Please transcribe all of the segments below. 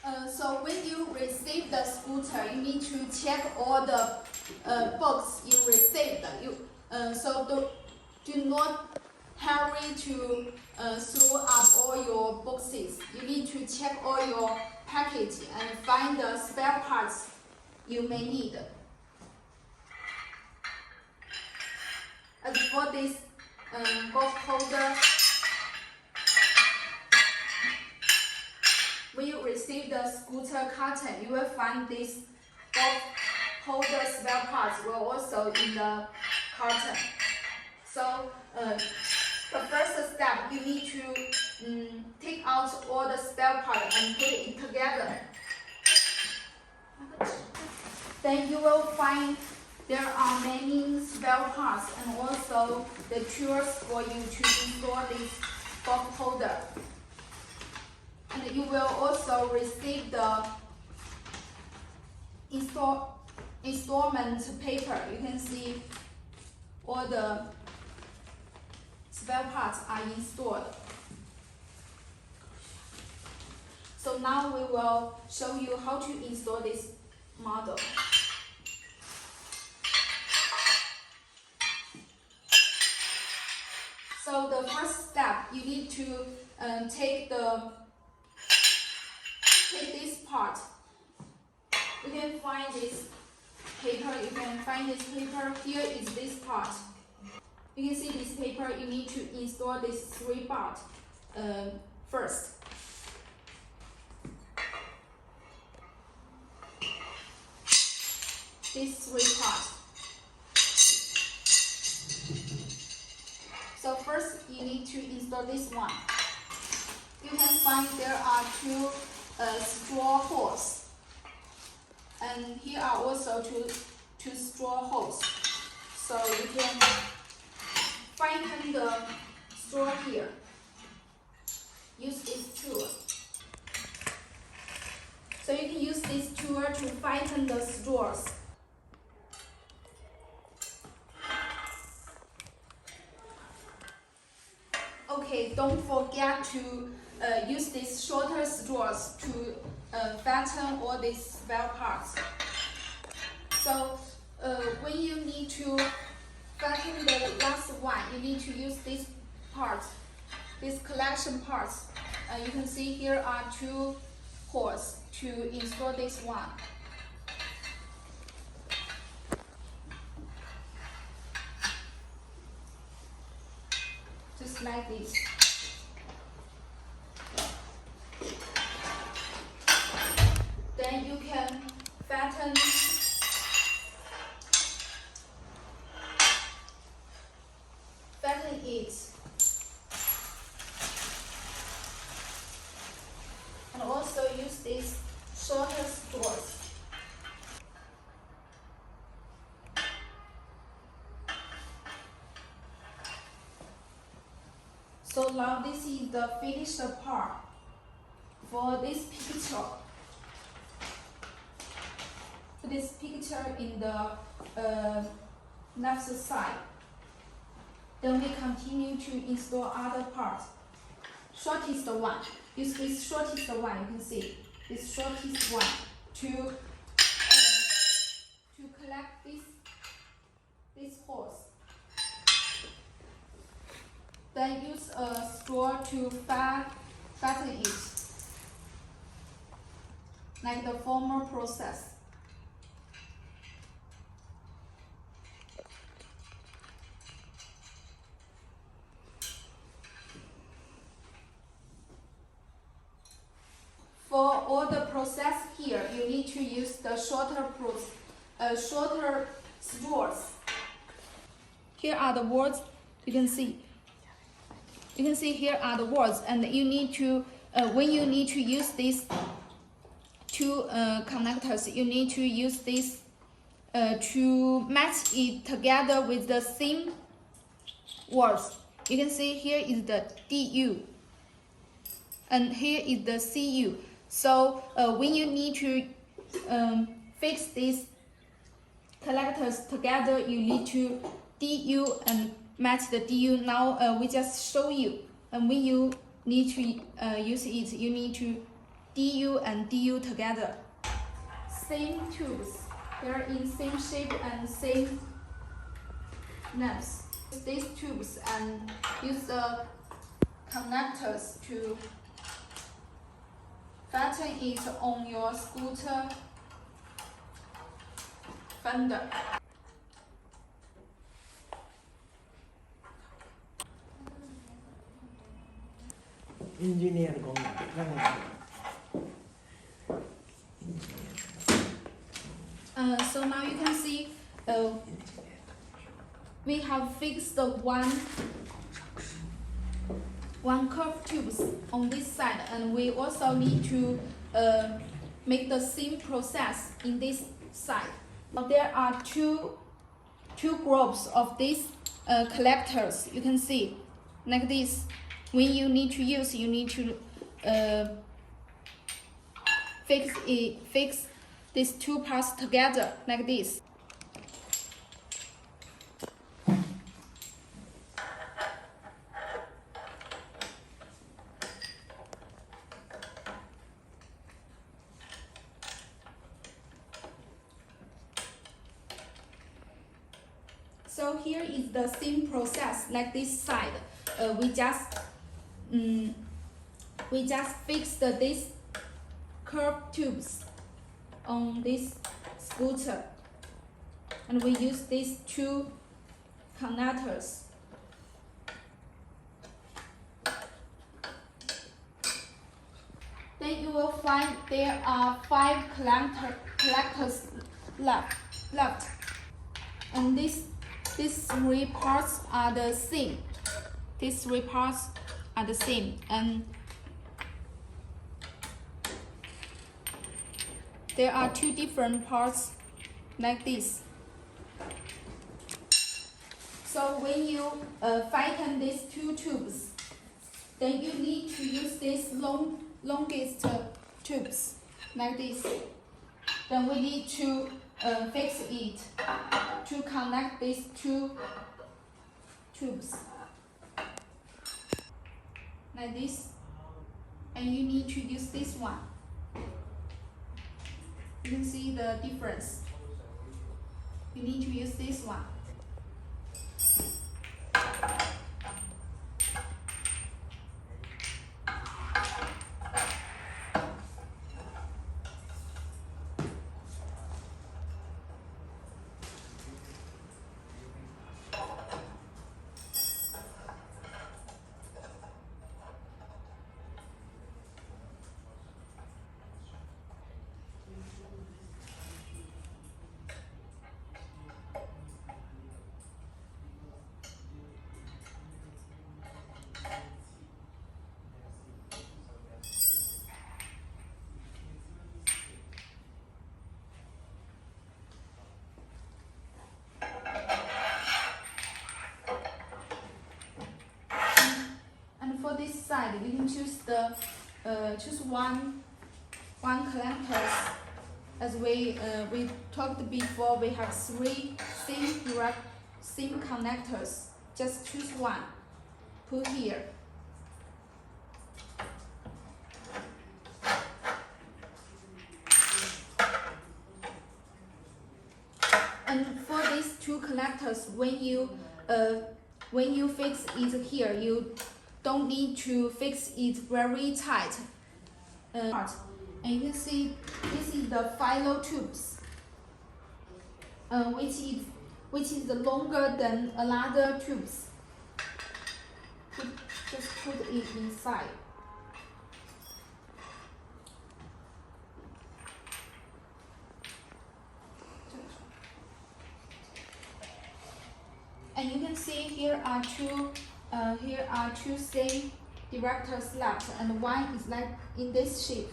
So when you receive the scooter, you need to check all the box you received. So do not hurry to throw up all your boxes. You need to check all your package and find the spare parts you may need. As for this golf holder, when you receive the scooter carton, you will find this golf holder spare parts will also in the carton. So the first step, you need to take out all the spare parts and put it together. Then you will find there are many spare parts and also the tools for you to install this golf holder. And you will also receive the installment paper. You can see all the spare parts are installed. So now we will show you how to install this model. So the first step, you need to take this part. You can find this paper. Here is this part. You can see this paper. You need to install this 3 parts first. These 3 parts. So first, you need to install this one. You can find there are 2 straw holes, and here are also two straw holes. So you can tighten the straw here. Use this tool. So you can use this tool to tighten the straws. Okay, don't forget to use these shorter straws to fasten all these spare parts. So when you need to fasten the last one, you need to use this part, these collection parts. You can see here are 2 holes to install this one. Just like this. Then you can fasten it. And also use these shorter straws. So now this is the finished part for this picture. Put this picture in the left side. Then we continue to install other parts. Shortest one. Use this shortest one. You can see this shortest one to collect this holes. Then use a straw to fasten it, like the former process. For all the process here, you need to use the shorter straws. Here are the words you can see. You can see here are the words, and you need to when you need to use these 2 connectors, you need to use this to match it together with the same words. You can see here is the DU, and here is the CU. So when you need to fix these connectors together, you need to DU and match the DU. Now we just show you, and when you need to use it, you need to DU and DU together. Same tubes. They're in same shape and same names. These tubes and use the connectors to fasten it on your scooter fender. Engineer 工นั่งไง So now you can see we have fixed the one curved tubes on this side, and we also need to make the same process in this side. There are two groups of these collectors. You can see like this. When you need to use, you need to fix these two parts together like this. So here is the same process like this side. We just fixed these curved tubes on this scooter, and we use these two connectors. Then you will find there are 5 collectors left, and these 3 parts are the same. These 3 parts are the same, and there are 2 different parts like this. So when you fasten these 2 tubes, then you need to use these longest tubes like this. Then we need to fix it to connect these 2 tubes like this, and you need to use this one. You can see the difference. You need to use this one. For this side, we can choose one collectors. As we talked before, we have 3 same connectors. Just choose one. Put here. And for these 2 connectors, when you fix it here, you don't need to fix it very tight. And you can see this is the phyllo tubes, which is longer than another tubes. Just put it inside. And you can see here are two same directors left, and one is like in this shape.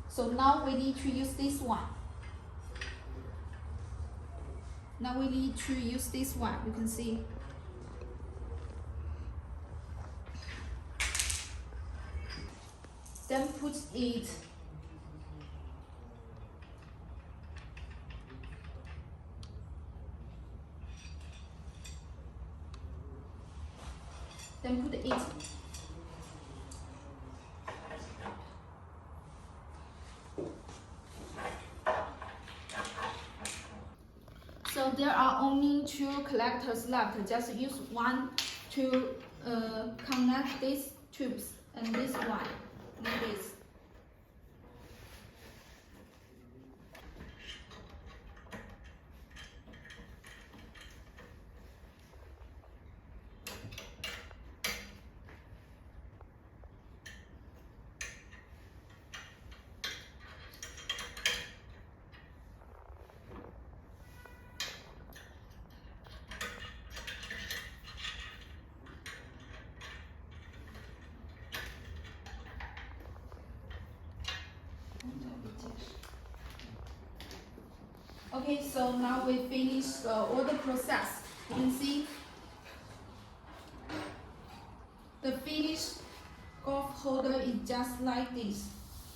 So now we need to use this one. Now we need to use this one. You can see. Then put it So there are only 2 collectors left. Just use one to connect these tubes and this one, like this. Okay, so now we finish all the process. You can see the finished golf holder is just like this.